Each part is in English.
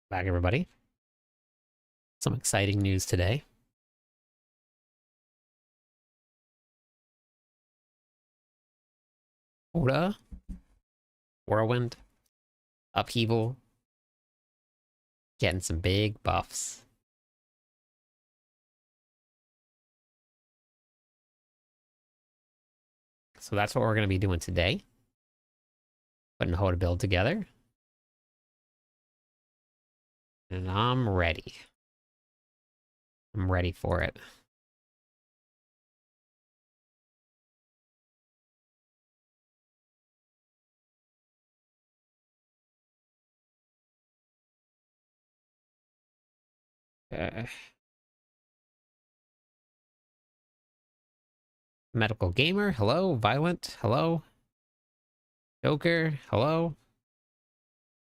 Back, everybody. Some exciting news today. HotA, Whirlwind, Upheaval, getting some big buffs. So that's what we're going to be doing today. Putting a HotA build together. And I'm ready. I'm ready for it. Medical Gamer, hello. Violent, hello. Joker, hello.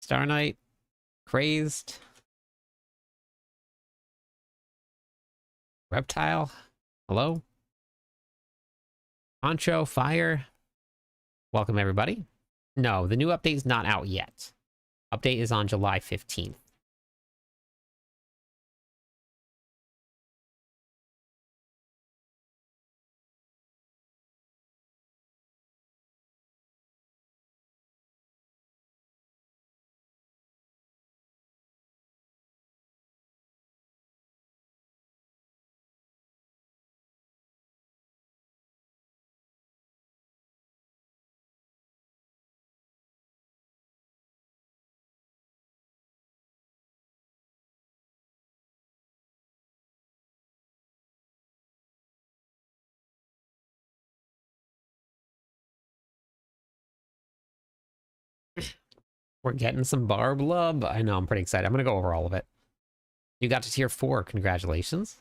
Star Knight, Crazed. Reptile, hello. Poncho, Fire. Welcome, everybody. No, the new update is not out yet. Update is on July 15th. We're getting some Barb love. I know, I'm pretty excited. I'm going to go over all of it. You got to tier 4. Congratulations.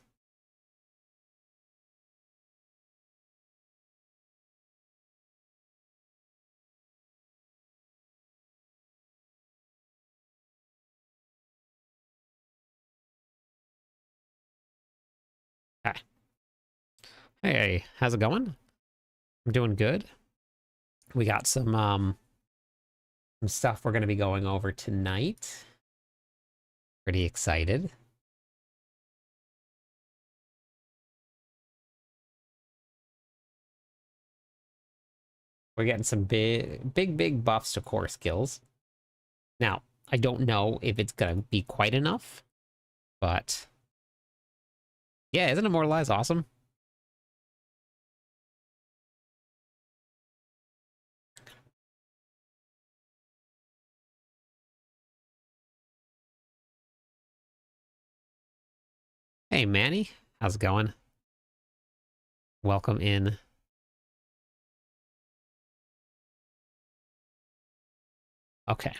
Hi. Hey, how's it going? I'm doing good. We got some stuff we're going to be going over tonight. Pretty excited. We're getting some big buffs to core skills. Now, I don't know if it's going to be quite enough, but yeah, isn't Immortalize awesome? Hey, Manny, how's it going? Welcome in. Okay.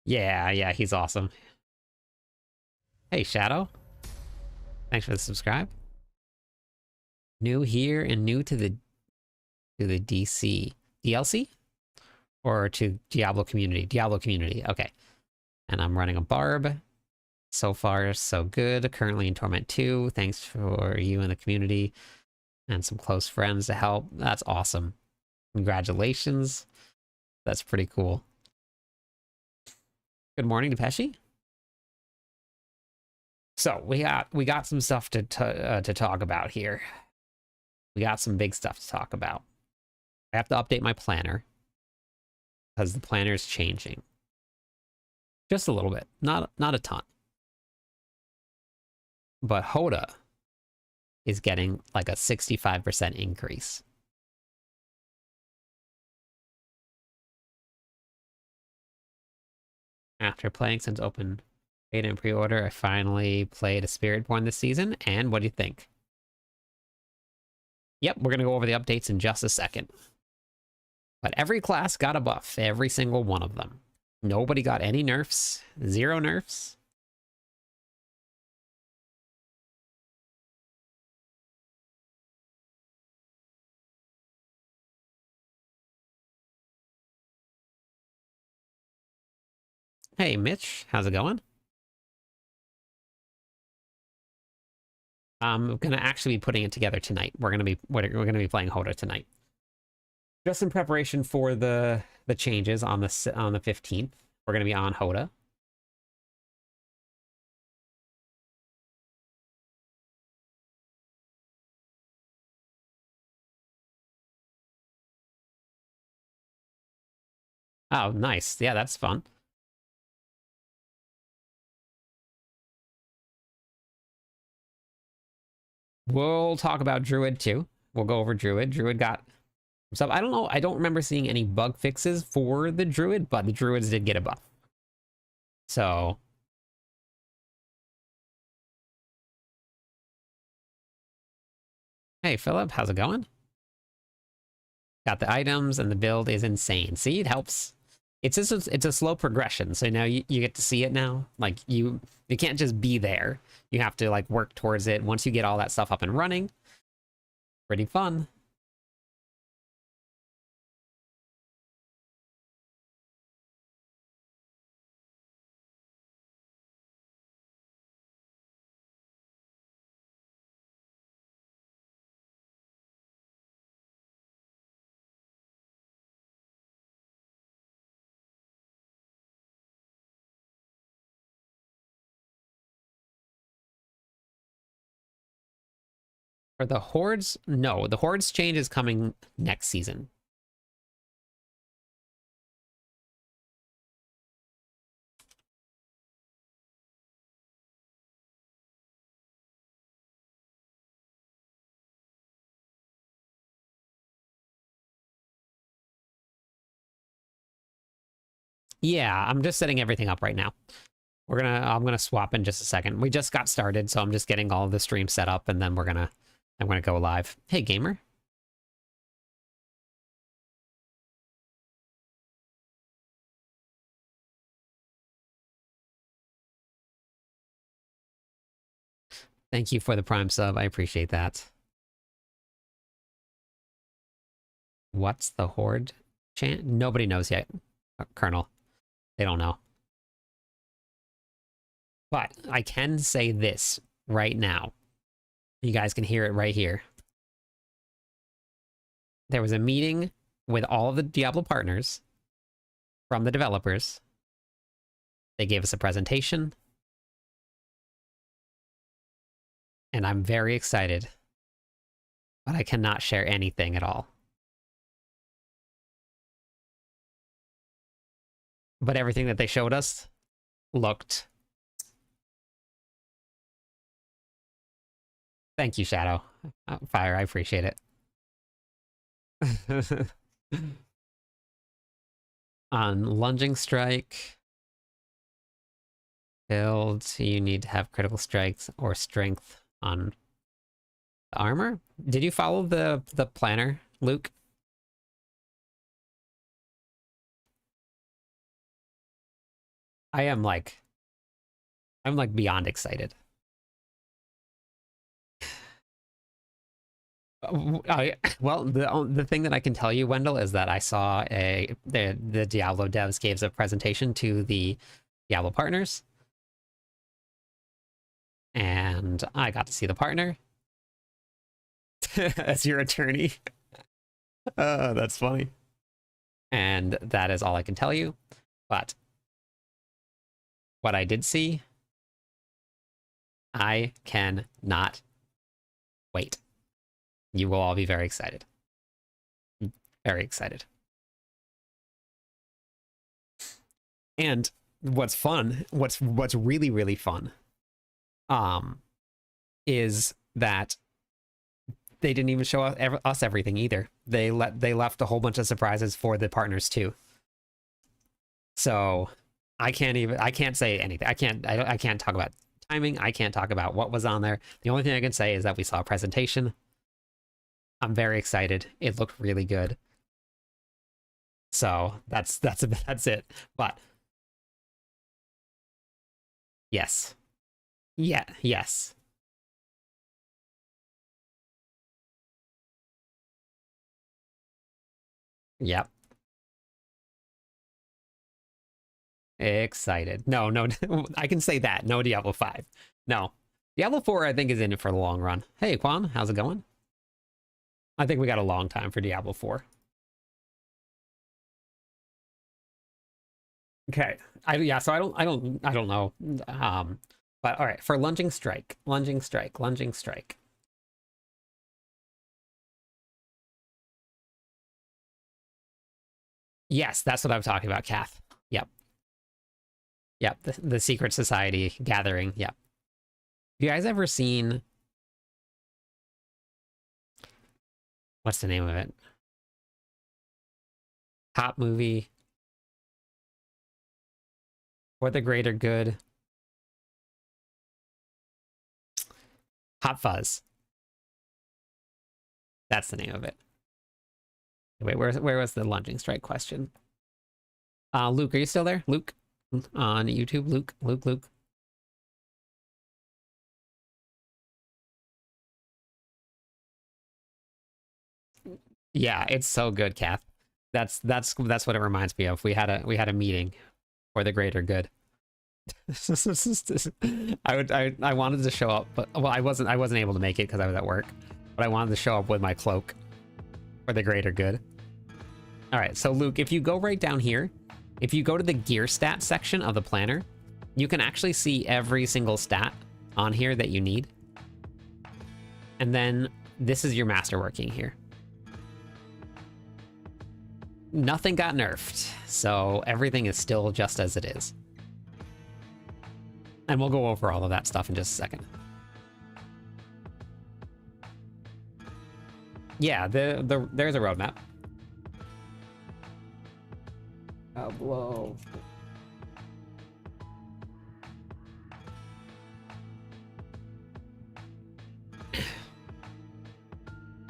Yeah, he's awesome. Hey, Shadow. Thanks for the subscribe. New here and new to the DC DLC or to Diablo community. Diablo community. Okay. And I'm running a Barb. So far, so good. Currently in Torment 2. Thanks for you and the community and some close friends to help. That's awesome. Congratulations. That's pretty cool. Good morning, Depeshi. So we got some stuff to talk about here. We got some big stuff to talk about. I have to update my planner because the planner is changing. Just a little bit, not a ton. But HotA is getting like a 65% increase. After playing since open beta and pre-order, I finally played a Spiritborn this season, and what do you think? Yep, we're gonna go over the updates in just a second. But every class got a buff, every single one of them. Nobody got any nerfs, 0 nerfs. Hey, Mitch, how's it going? I'm gonna actually be putting it together tonight. We're gonna be playing HotA tonight. Just in preparation for the changes on the 15th. We're gonna be on HotA. Oh, nice. Yeah, that's fun. We'll talk about Druid too. We'll go over Druid. Druid got some. I don't know. I don't remember seeing any bug fixes for the Druid, but the Druids did get a buff. So, hey, Philip, how's it going? Got the items, and the build is insane. See, it helps. It's a slow progression. So now you get to see it now. Like you can't just be there. You have to like work towards it. Once you get all that stuff up and running, pretty fun. For the hordes, no, the hordes change is coming next season. Yeah, I'm just setting everything up right now. I'm gonna swap in just a second. We just got started, so I'm just getting all of the stream set up, and then I'm gonna go live. Hey, gamer. Thank you for the Prime sub. I appreciate that. What's the horde chant? Nobody knows yet, Colonel. They don't know. But I can say this right now. You guys can hear it right here. There was a meeting with all of the Diablo partners from the developers. They gave us a presentation. And I'm very excited. But I cannot share anything at all. But everything that they showed us looked... Thank you, Shadow. Fire, I appreciate it. On Lunging Strike, build, you need to have critical strikes or strength on the armor. Did you follow the planner, Luke? I'm like beyond excited. Well, the thing that I can tell you, Wendell, is that I saw the Diablo devs gave a presentation to the Diablo partners, and I got to see the partner as your attorney. That's funny. And that is all I can tell you. But what I did see, I cannot wait. You will all be very excited. Very excited. And what's fun, what's really, really fun, is that they didn't even show us everything either. They left a whole bunch of surprises for the partners too. So I can't say anything. I can't talk about timing. I can't talk about what was on there. The only thing I can say is that we saw a presentation. I'm very excited. It looked really good. So that's it. But yes. Yeah, yes. Yep. Excited. No, I can say that. No Diablo 5. No. Diablo 4, I think, is in it for the long run. Hey, Quan, how's it going? I think we got a long time for Diablo 4. Okay. Yeah, so I don't know. But all right, for lunging strike, lunging strike, lunging strike. Yes, that's what I'm talking about, Kath. Yep. Yep, the secret society gathering. Yep. Have you guys ever seen, what's the name of it? Top movie for the greater good. Hot Fuzz. That's the name of it. Wait, where was the lunging strike question? Luke, are you still there? Luke on YouTube. Luke. Yeah, it's so good, Kath. That's what it reminds me of. We had a meeting for the greater good. I wanted to show up, but well, I wasn't able to make it because I was at work. But I wanted to show up with my cloak for the greater good. All right, so Luke, if you go right down here, if you go to the gear stat section of the planner, you can actually see every single stat on here that you need. And then this is your masterworking here. Nothing got nerfed, so everything is still just as it is. And we'll go over all of that stuff in just a second. Yeah, there's a roadmap. Whoa.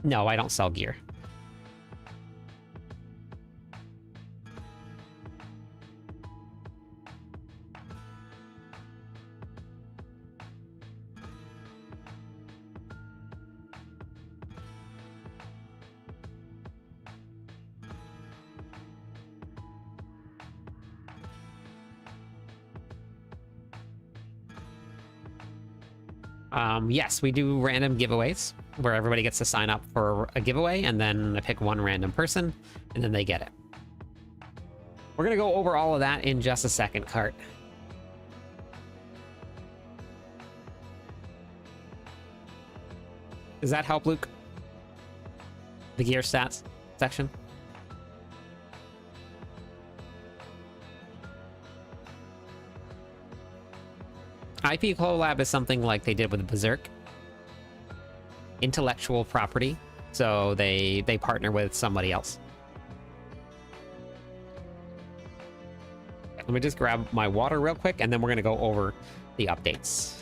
No, I don't sell gear. Yes, we do random giveaways where everybody gets to sign up for a giveaway, and then I pick one random person, and then they get it. We're gonna go over all of that in just a second, Cart. Does that help, Luke? The gear stats section? IP collab is something like they did with Berserk. Intellectual property. So they partner with somebody else. Let me just grab my water real quick, and then we're going to go over the updates.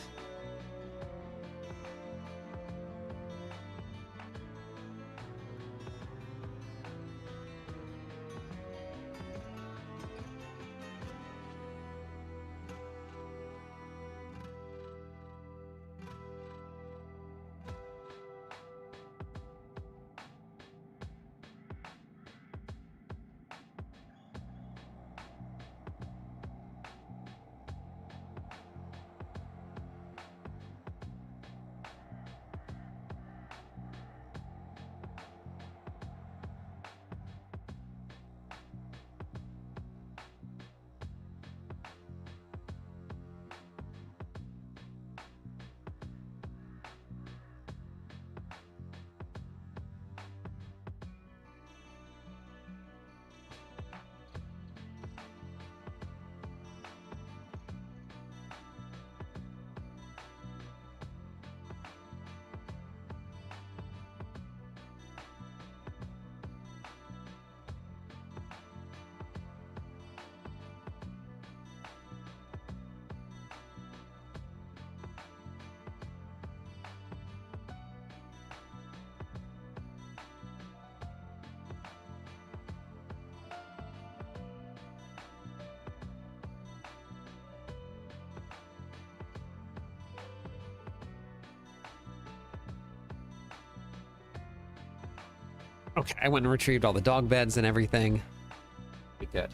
Okay, I went and retrieved all the dog beds and everything. Be good.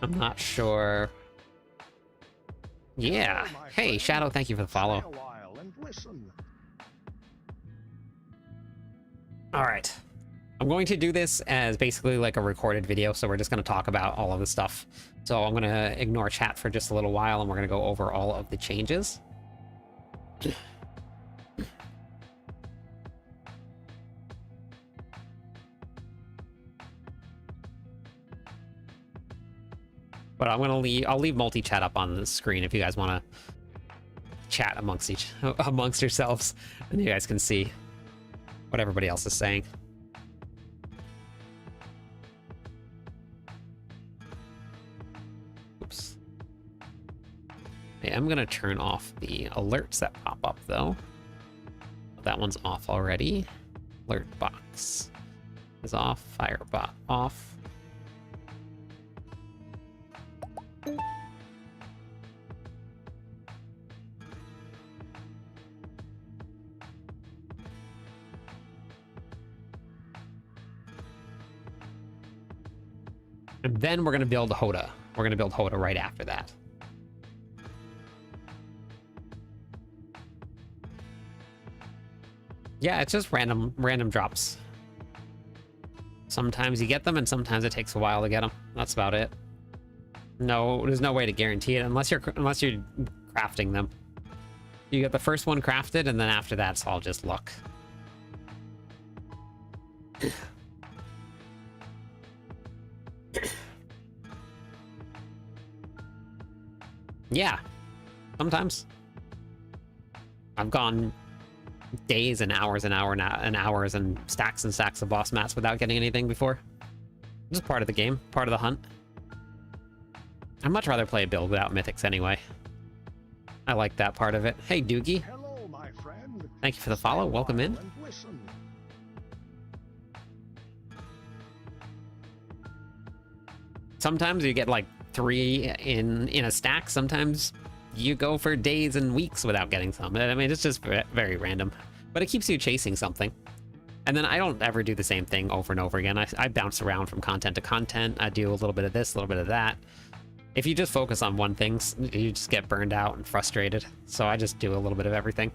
I'm not sure. Yeah. Hey, Shadow, thank you for the follow. All right. I'm going to do this as basically like a recorded video, so we're just going to talk about all of the stuff. So I'm going to ignore chat for just a little while, and we're going to go over all of the changes. But I'll leave multi-chat up on the screen if you guys want to chat amongst yourselves, and you guys can see what everybody else is saying. Oops. I am gonna turn off the alerts that pop up though. That one's off already. Alert box is off. Firebot off. And then we're going to build HotA. We're going to build HotA right after that. Yeah, it's just random drops. Sometimes you get them, and sometimes it takes a while to get them. That's about it. No, there's no way to guarantee it unless you're crafting them. You get the first one crafted, and then after that, it's all just luck. Yeah, sometimes. I've gone days and hours and hours and stacks of boss mats without getting anything before. Just part of the game, part of the hunt. I'd much rather play a build without mythics anyway. I like that part of it. Hey, Doogie. Hello, my friend. Thank you for the follow. Welcome in. Sometimes you get like 3 in a stack. Sometimes you go for days and weeks without getting some. I mean, it's just very random, but it keeps you chasing something. And then I don't ever do the same thing over and over again. I bounce around from content to content. I do a little bit of this, a little bit of that. If you just focus on one thing, you just get burned out and frustrated. So I just do a little bit of everything.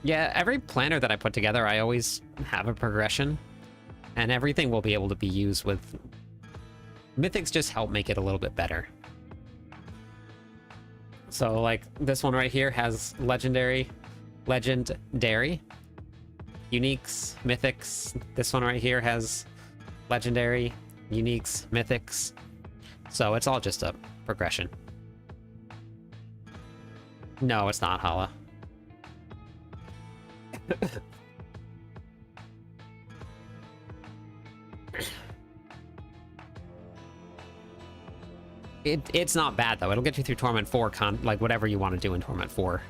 Yeah, every planner that I put together, I always have a progression, and everything will be able to be used with mythics. Just help make it a little bit better. So like this one right here has legendary, uniques, mythics. This one right here has legendary, uniques, mythics. So it's all just a progression. No, it's not HotA. It's not bad though. It'll get you through Torment 4, like whatever you want to do in Torment 4.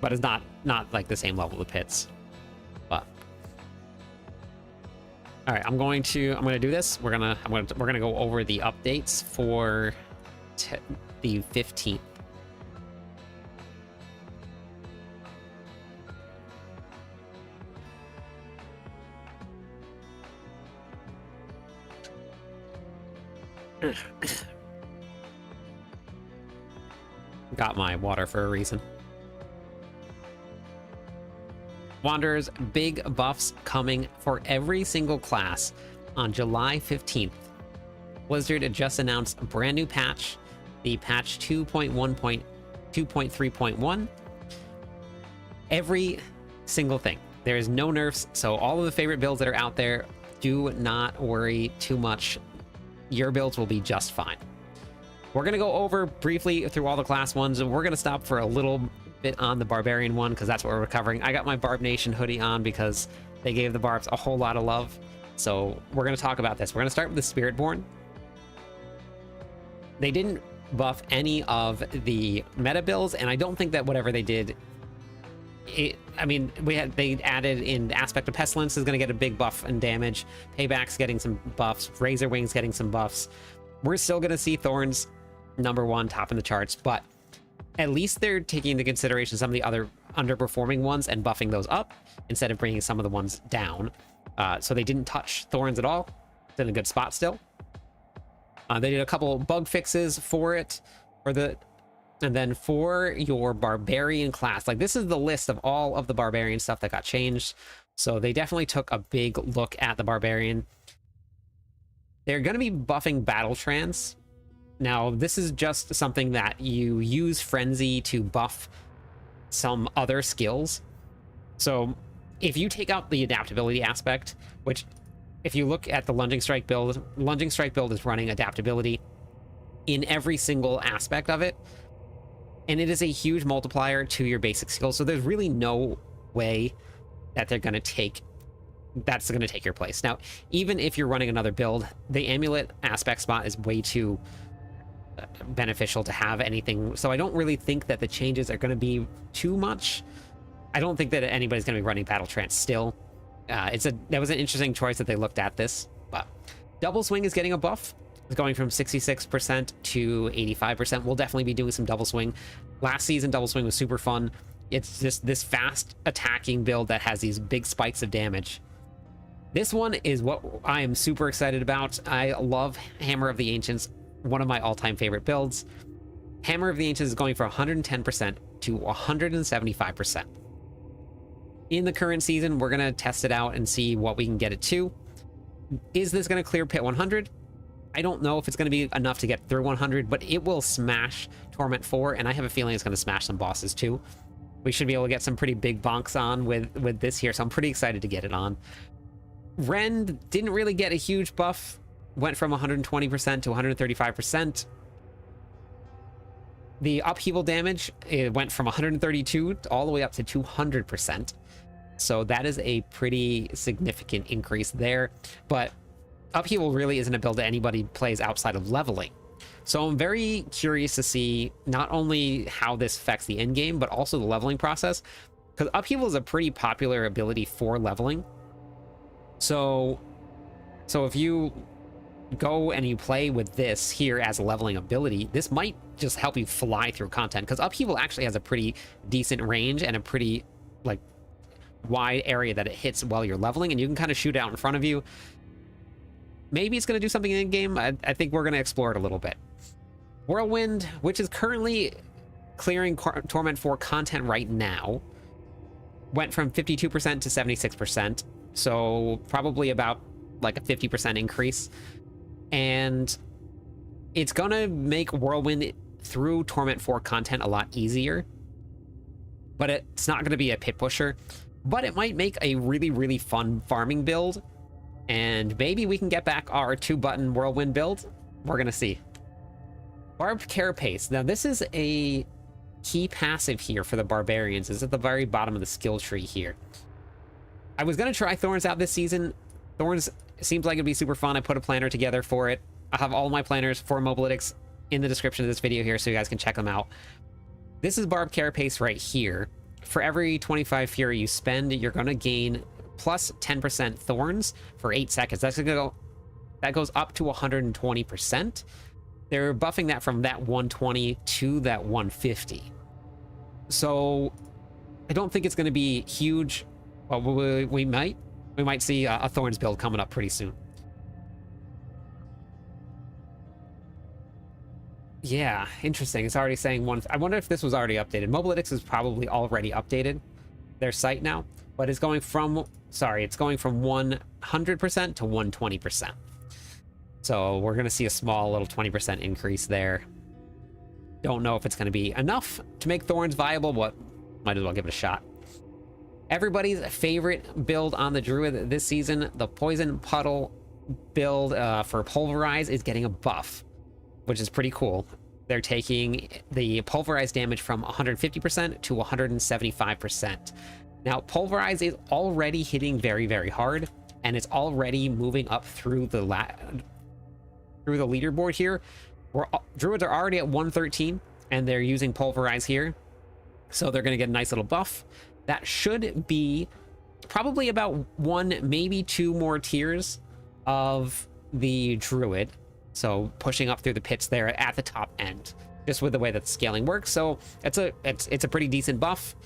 But it's not like the same level of pits. But all right, I'm gonna do this. We're gonna go over the updates for the 15th. Got my water for a reason. Wanderers, big buffs coming for every single class on July 15th. Blizzard just announced a brand new patch, the patch 2.1.2.3.1. Every single thing. There is no nerfs, so all of the favorite builds that are out there, do not worry too much. Your builds will be just fine. We're going to go over briefly through all the class ones, and we're going to stop for a little bit on the Barbarian one because that's what we're covering. I got my Barb Nation hoodie on because they gave the Barbs a whole lot of love. So we're going to talk about this. We're going to start with the Spiritborn. They didn't buff any of the meta builds, and I don't think that whatever they did, I mean, they added in Aspect of Pestilence is going to get a big buff and damage. Payback's getting some buffs. Razor Wing's getting some buffs. We're still going to see Thorns #1 top in the charts, but at least they're taking into consideration some of the other underperforming ones and buffing those up instead of bringing some of the ones down. So they didn't touch Thorns at all. It's in a good spot still. They did a couple bug fixes for it, and then for your Barbarian class, like this is the list of all of the Barbarian stuff that got changed. So they definitely took a big look at the Barbarian. They're going to be buffing Battle Trance. Now, this is just something that you use Frenzy to buff some other skills. So if you take out the adaptability aspect, which if you look at the Lunging Strike build is running adaptability in every single aspect of it. And it is a huge multiplier to your basic skills. So there's really no way that that's going to take your place. Now, even if you're running another build, the Amulet aspect spot is way too beneficial to have anything. So I don't really think that the changes are going to be too much. I don't think that anybody's going to be running Battle Trance still. That was an interesting choice that they looked at this. But Double Swing is getting a buff. It's going from 66% to 85%. We'll definitely be doing some Double Swing. Last season, Double Swing was super fun. It's just this fast attacking build that has these big spikes of damage. This one is what I am super excited about. I love Hammer of the Ancients, one of my all-time favorite builds. Hammer of the Ancients is going from 110% to 175%. In the current season, we're going to test it out and see what we can get it to. Is this going to clear Pit 100? I don't know if it's going to be enough to get through 100, but it will smash Torment 4, and I have a feeling it's going to smash some bosses too. We should be able to get some pretty big bonks on with this here, so I'm pretty excited to get it on. Ren didn't really get a huge buff, went from 120% to 135%. The upheaval damage, it went from 132 all the way up to 200%. So that is a pretty significant increase there. But upheaval really isn't a build that anybody plays outside of leveling. So I'm very curious to see not only how this affects the end game, but also the leveling process. Because upheaval is a pretty popular ability for leveling. So if you go and you play with this here as a leveling ability, this might just help you fly through content, because upheaval actually has a pretty decent range and a pretty like wide area that it hits while you're leveling, and you can kind of shoot out in front of you. Maybe it's going to do something in game. I think we're going to explore it a little bit. Whirlwind, which is currently clearing Torment 4 content right now, went from 52% to 76%, so probably about like a 50% increase. And it's gonna make Whirlwind through Torment 4 content a lot easier, but it's not gonna be a pit pusher. But it might make a really, really fun farming build, and maybe we can get back our 2-button Whirlwind build. We're gonna see. Barbed Carapace. Now this is a key passive here for the Barbarians. It's at the very bottom of the skill tree here. I was gonna try Thorns out this season. Thorns seems like it'd be super fun. I put a planner together for it. I'll have all my planners for Mobalytics in the description of this video here, so you guys can check them out. This is Barbed Carapace right here. For every 25 Fury you spend, you're going to gain plus 10% Thorns for 8 seconds. That goes up to 120%. They're buffing that from that 120 to that 150. So I don't think it's going to be huge. Well, we might see a Thorns build coming up pretty soon. Yeah, interesting. It's already saying one. I wonder if this was already updated. Mobalytics is probably already updated their site now, but it's going from 100% to 120%. So we're going to see a small little 20% increase there. Don't know if it's going to be enough to make Thorns viable, but might as well give it a shot. Everybody's favorite build on the Druid this season, the Poison Puddle build for Pulverize, is getting a buff, which is pretty cool. They're taking the Pulverize damage from 150% to 175%. Now, Pulverize is already hitting very, very hard, and it's already moving up through the leaderboard here. Druids are already at 113, and they're using Pulverize here, so they're going to get a nice little buff. That should be probably about 1, maybe 2 more tiers of the Druid. So pushing up through the pits there at the top end, just with the way that the scaling works. So it's a pretty decent buff.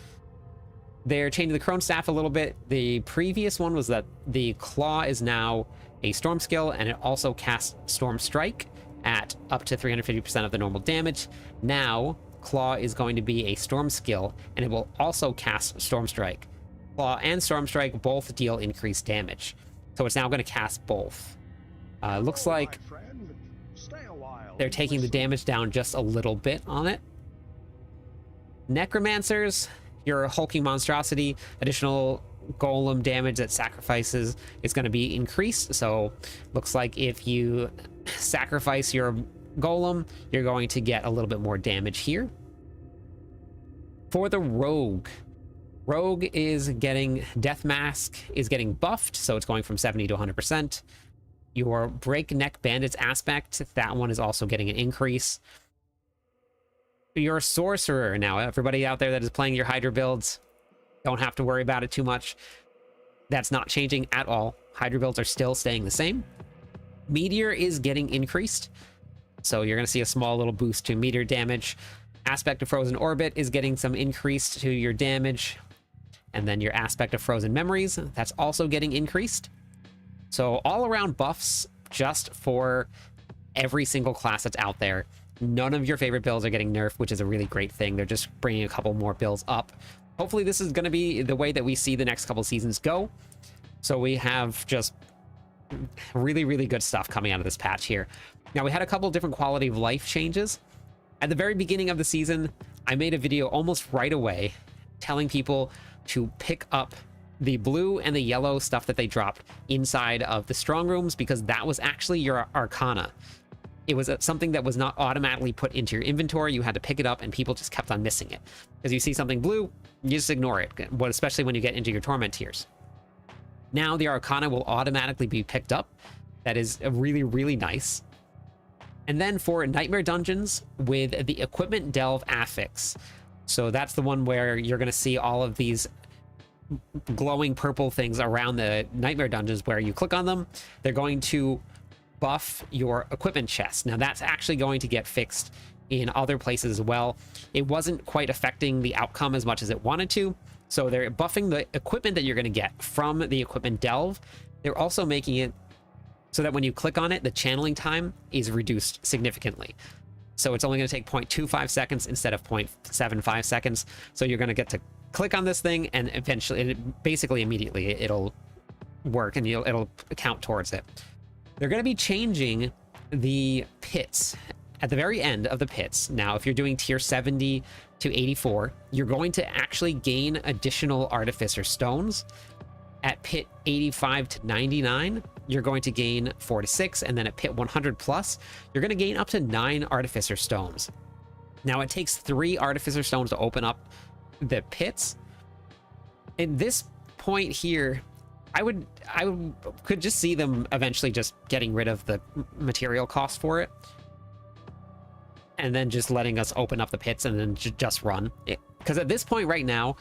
They're changing the Crone Staff a little bit. The previous one was that the Claw is now a Storm skill, and it also casts Storm Strike at up to 350% of the normal damage. Now, Claw is going to be a Storm skill, and it will also cast Storm Strike. Claw and Storm Strike both deal increased damage. So it's now going to cast both. Looks like they're taking the damage down just a little bit on it. Necromancers, your hulking monstrosity, additional golem damage that sacrifices is going to be increased. So looks like if you sacrifice your golem, you're going to get a little bit more damage here. For the rogue is getting Death Mask is getting buffed, so it's going from 70 to 100%. Your Breakneck Bandits aspect, that one is also getting an increase. Your sorcerer, now everybody out there that is playing your Hydra builds, don't have to worry about it too much. That's not changing at all. Hydra builds are still staying the same. Meteor is getting increased, so you're going to see a small little boost to meteor damage. Aspect of Frozen Orbit is getting some increase to your damage. And then your Aspect of Frozen Memories, that's also getting increased. So all around buffs just for every single class that's out there. None of your favorite builds are getting nerfed, which is a really great thing. They're just bringing a couple more builds up. Hopefully this is going to be the way that we see the next couple seasons go. So we have just really, really good stuff coming out of this patch here. Now, we had a couple different quality of life changes. At the very beginning of the season, I made a video almost right away telling people to pick up the blue and the yellow stuff that they dropped inside of the strong rooms, because that was actually your arcana. It was something that was not automatically put into your inventory. You had to pick it up, and people just kept on missing it. Because you see something blue, you just ignore it, especially when you get into your torment tiers. Now the arcana will automatically be picked up. That is really, really nice. And then for Nightmare Dungeons with the Equipment Delve affix. So that's the one where you're going to see all of these glowing purple things around the Nightmare Dungeons. Where you click on them, they're going to buff your equipment chest. Now that's actually going to get fixed in other places as well. It wasn't quite affecting the outcome as much as it wanted to. So they're buffing the equipment that you're going to get from the Equipment Delve. They're also making it so that when you click on it, the channeling time is reduced significantly. So it's only going to take 0.25 seconds instead of 0.75 seconds. So you're going to get to click on this thing, and eventually, basically immediately, it'll work, and it'll count towards it. They're going to be changing the pits at the very end of the pits. Now, if you're doing tier 70 to 84, you're going to actually gain additional Artificer Stones. At pit 85 to 99, you're going to gain 4 to 6, and then at pit 100 plus, you're going to gain up to 9 Artificer Stones. Now, it takes 3 Artificer Stones to open up the pits. At this point here, I could just see them eventually just getting rid of the material cost for it, and then just letting us open up the pits and then just run. Because at this point right now,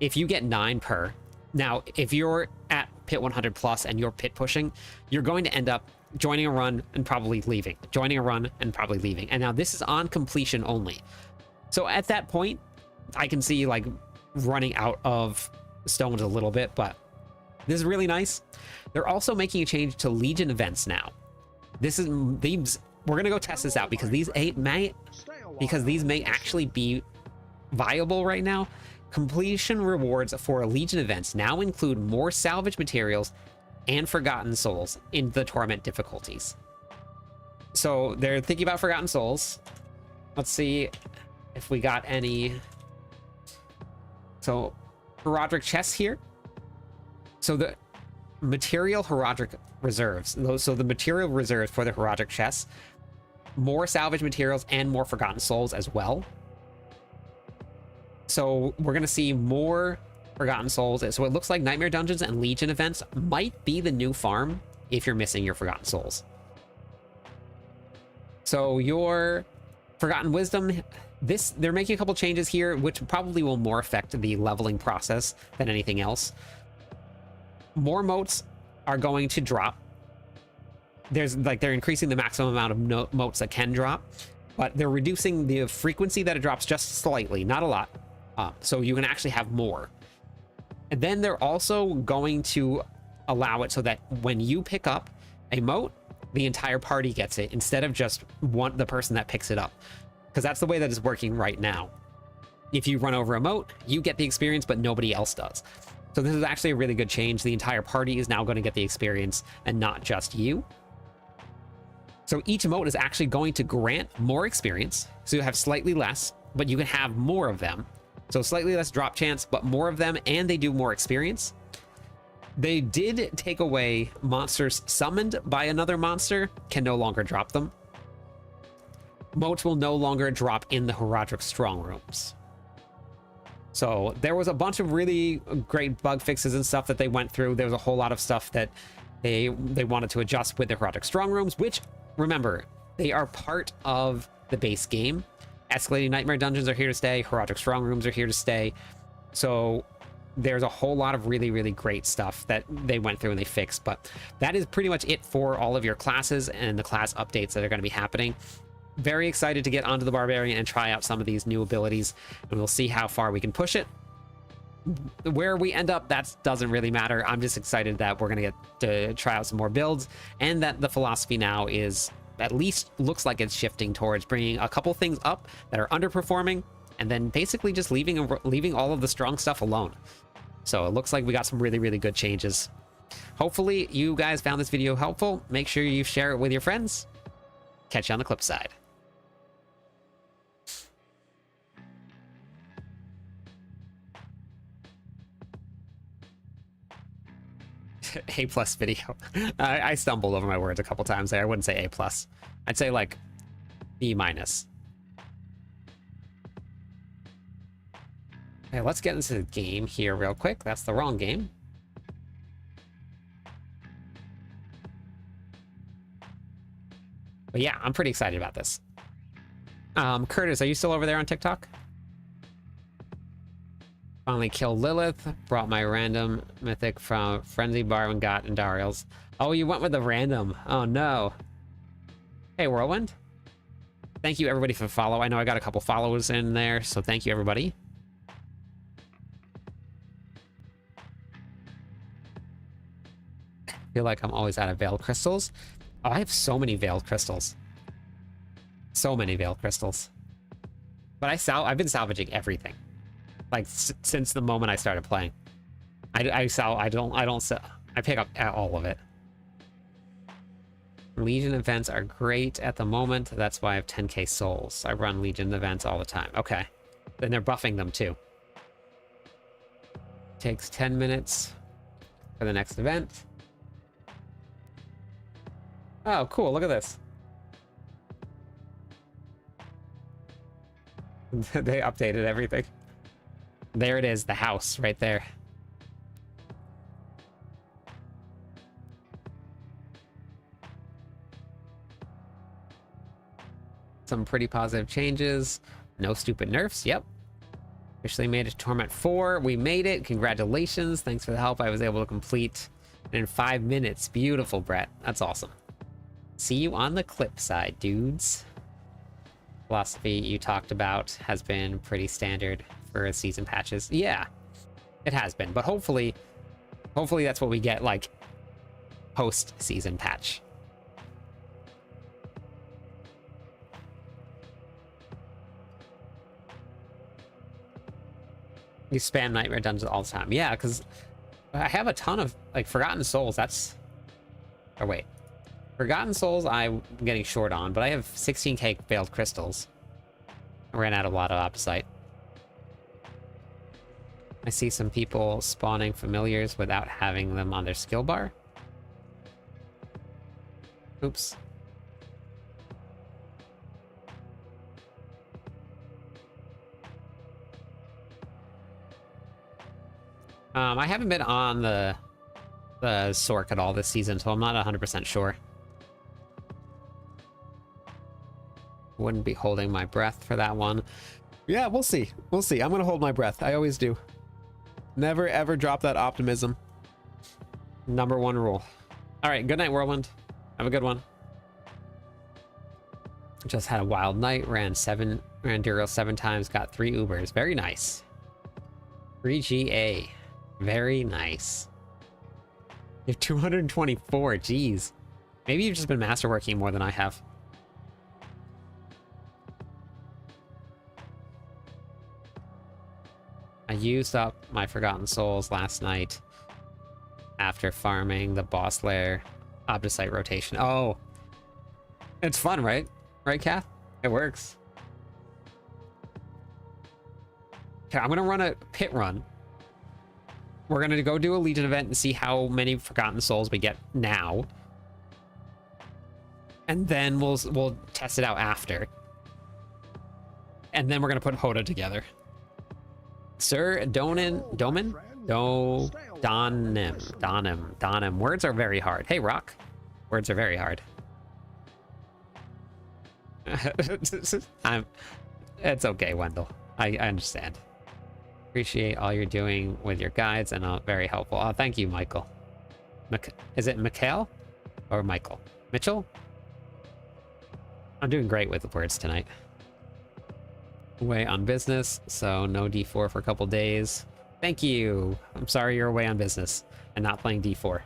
if you get 9 per... Now, if you're at pit 100 plus and you're pit pushing, you're going to end up joining a run and probably leaving. Joining a run and probably leaving. And now this is on completion only. So at that point, I can see like running out of stones a little bit, but this is really nice. They're also making a change to Legion events now. We're gonna go test this out because these may actually be viable right now. Completion rewards for Legion events now include more salvage materials and Forgotten Souls in the Torment difficulties. So they're thinking about Forgotten Souls. Let's see if we got any. So Herodic chests here. So the material Herodic reserves. So the material reserves for the Herodic chests, more salvage materials and more Forgotten Souls as well. So we're going to see more Forgotten Souls. So it looks like Nightmare Dungeons and Legion events might be the new farm if you're missing your Forgotten Souls. So your Forgotten Wisdom, they're making a couple changes here, which probably will more affect the leveling process than anything else. More motes are going to drop. They're increasing the maximum amount of motes that can drop, but they're reducing the frequency that it drops just slightly, not a lot. So you can actually have more. And then they're also going to allow it so that when you pick up a mote, the entire party gets it instead of just the person that picks it up. Because that's the way that it's working right now. If you run over a mote, you get the experience, but nobody else does. So this is actually a really good change. The entire party is now going to get the experience and not just you. So each emote is actually going to grant more experience. So you have slightly less, but you can have more of them. So slightly less drop chance, but more of them, and they do more experience. They did take away monsters summoned by another monster, can no longer drop them. Motes will no longer drop in the Horadric strong rooms. So there was a bunch of really great bug fixes and stuff that they went through. There was a whole lot of stuff that they wanted to adjust with the Horadric strong rooms, which, remember, they are part of the base game. Escalating Nightmare Dungeons are here to stay. Horadric strong rooms are here to stay. So there's a whole lot of really, really great stuff that they went through and they fixed. But that is pretty much it for all of your classes and the class updates that are going to be happening. Very excited to get onto the Barbarian and try out some of these new abilities, and we'll see how far we can push it. Where we end up, that doesn't really matter. I'm just excited that we're going to get to try out some more builds, and that the philosophy now is, at least looks like it's shifting towards bringing a couple things up that are underperforming, and then basically just leaving all of the strong stuff alone. So it looks like we got some really, really good changes. Hopefully you guys found this video helpful. Make sure you share it with your friends. Catch you on the clip side. A+ video. I stumbled over my words a couple times there. I wouldn't say A+. I'd say like B-. Okay, let's get into the game here real quick. That's the wrong game. But yeah, I'm pretty excited about this. Curtis, are you still over there on TikTok? Finally killed Lilith. Brought my random mythic from Frenzy, Barwin, Got, and Dariel's. Oh, you went with the random. Oh, no. Hey, Whirlwind. Thank you, everybody, for the follow. I know I got a couple followers in there, so thank you, everybody. I feel like I'm always out of Veiled Crystals. Oh, I have so many Veiled Crystals. So many Veiled Crystals. But I've been salvaging everything. Like since the moment I started playing, I pick up all of it. Legion events are great at the moment. That's why I have 10k souls. I run Legion events all the time. Okay, then they're buffing them too. Takes 10 minutes for the next event. Oh, cool! Look at this. They updated everything. There it is, the house right there. Some pretty positive changes. No stupid nerfs. Yep. Officially made it to Torment 4. We made it. Congratulations. Thanks for the help. I was able to complete in 5 minutes. Beautiful, Brett. That's awesome. See you on the clip side, dudes. Philosophy you talked about has been pretty standard for season patches. Yeah, it has been, but hopefully that's what we get like post season patch. You spam Nightmare Dungeons all the time. Yeah, because I have a ton of like Forgotten Souls. That's, oh wait, Forgotten Souls I'm getting short on, but I have 16k Veiled Crystals. I ran out of a lot of Opposite. I see some people spawning familiars without having them on their skill bar. Oops. I haven't been on the Sork at all this season, so I'm not 100% sure. Wouldn't be holding my breath for that one. Yeah, we'll see. We'll see. I'm gonna hold my breath. I always do. Never ever drop that optimism. Number one rule. All right, good night, Whirlwind. Have a good one. Just had a wild night. Ran Duriel 7 times. Got 3 Ubers. Very nice. 3 GA. Very nice. You have 224. Jeez. Maybe you've just been masterworking more than I have. used up my Forgotten Souls last night after farming the boss lair Obdusite rotation. Oh, it's fun, right? Right, Kath? It works. Okay, I'm gonna run a pit run. We're gonna go do a Legion event and see how many Forgotten Souls we get now. And then we'll test it out after. And then we're gonna put HotA together. Sir Donim. Words are very hard. Hey, Rock. Words are very hard. It's okay, Wendell. I understand. Appreciate all you're doing with your guides and very helpful. Oh, thank you, Michael. Is it Mikhail or Michael? Mitchell? I'm doing great with the words tonight. Away on business, so no D4 for a couple days. Thank you. I'm sorry you're away on business and not playing D4.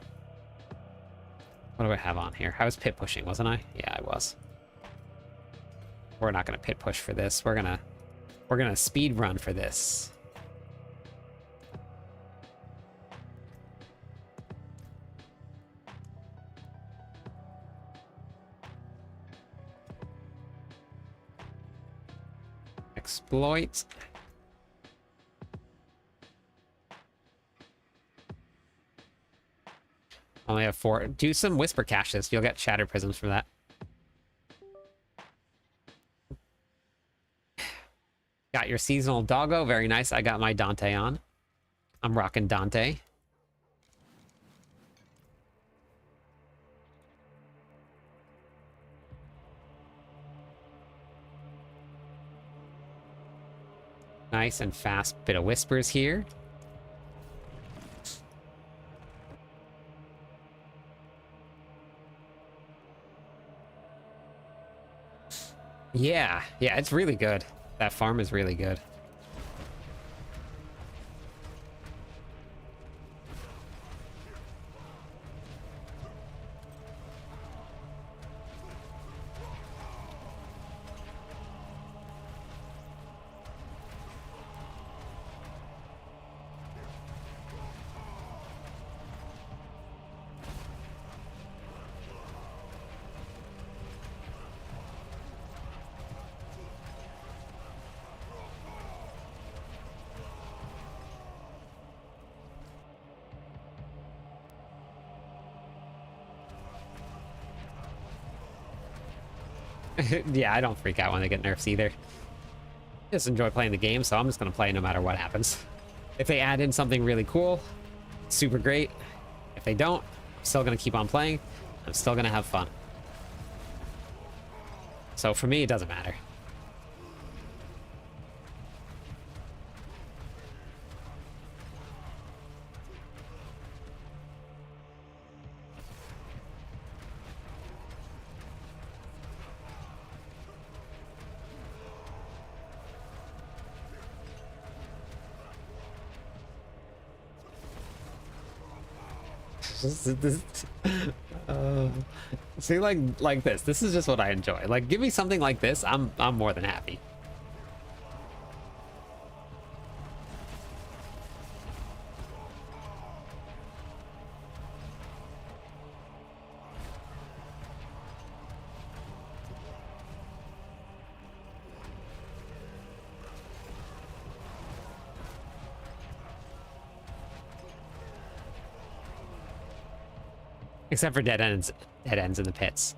What do I have on here? I was pit pushing, wasn't I? Yeah, I was. We're not gonna pit push for this. We're gonna speed run for this. Exploit. Only have 4. Do some whisper caches. You'll get shatter prisms from that. Got your seasonal doggo. Very nice. I got my Dante on. I'm rocking Dante. Nice and fast bit of whispers here. Yeah, it's really good. That farm is really good. Yeah, I don't freak out when they get nerfs either. Just enjoy playing the game, so I'm just gonna play no matter what happens. If they add in something really cool, super great. If they don't, I'm still gonna keep on playing. I'm still gonna have fun. So for me, it doesn't matter. See, like this. This is just what I enjoy. Like, give me something like this. I'm more than happy. Except for dead ends in the pits.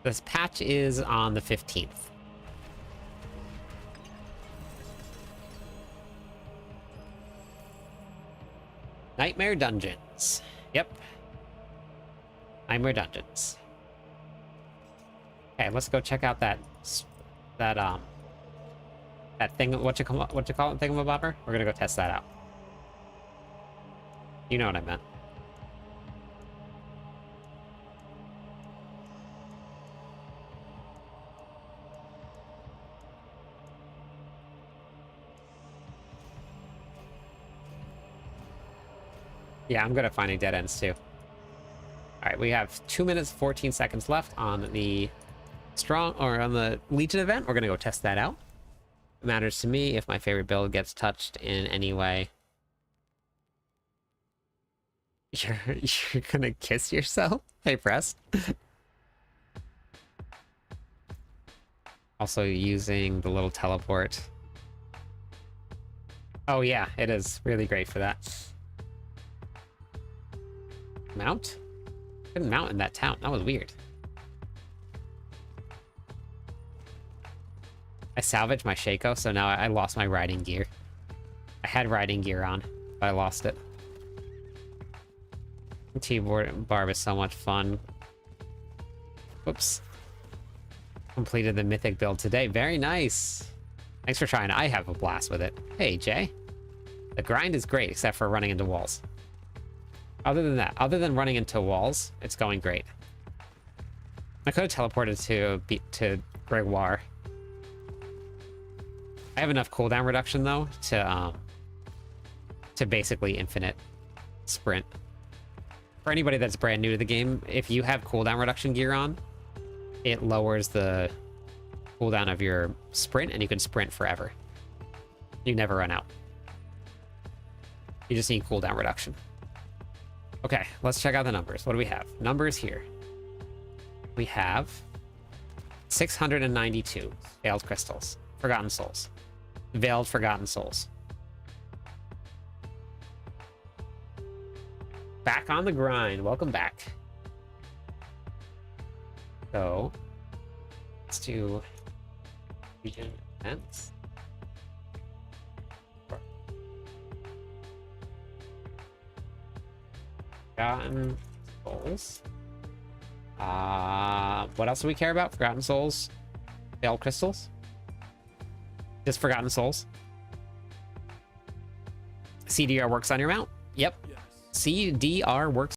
This patch is on the 15th. Nightmare Dungeons. Yep. Nightmare Dungeons. Okay, let's go check out that thing, what you call it, thingamabobber? We're gonna go test that out. You know what I meant. Yeah, I'm good at finding dead ends too. Alright, right, we have 2 minutes 14 seconds left on the on the Legion event. We're gonna go test that out. It matters to me if my favorite build gets touched in any way. You're gonna kiss yourself? Hey, Press. Also using the little teleport. Oh yeah, it is really great for that. Mount? Couldn't mount in that town. That was weird. I salvaged my Shaco, so now I lost my riding gear. I had riding gear on, but I lost it. T-board and Barb is so much fun. Whoops. Completed the mythic build today. Very nice. Thanks for trying. I have a blast with it. Hey, Jay. The grind is great, except for running into walls. Other than that, other than running into walls, it's going great. I could have teleported to Gregoire. I have enough cooldown reduction though to basically infinite sprint. For anybody that's brand new to the game, if you have cooldown reduction gear on, it lowers the cooldown of your sprint and you can sprint forever. You never run out. You just need cooldown reduction. Okay, let's check out the numbers. What do we have? Numbers here. We have 692 Veiled Crystals. Forgotten Souls. Veiled Forgotten Souls. Back on the grind. Welcome back. So, let's do Legion events. Forgotten Souls. What else do we care about? Forgotten Souls. Veiled Crystals. Just Forgotten Souls. CDR works on your mount. Yep. Yes. CDR works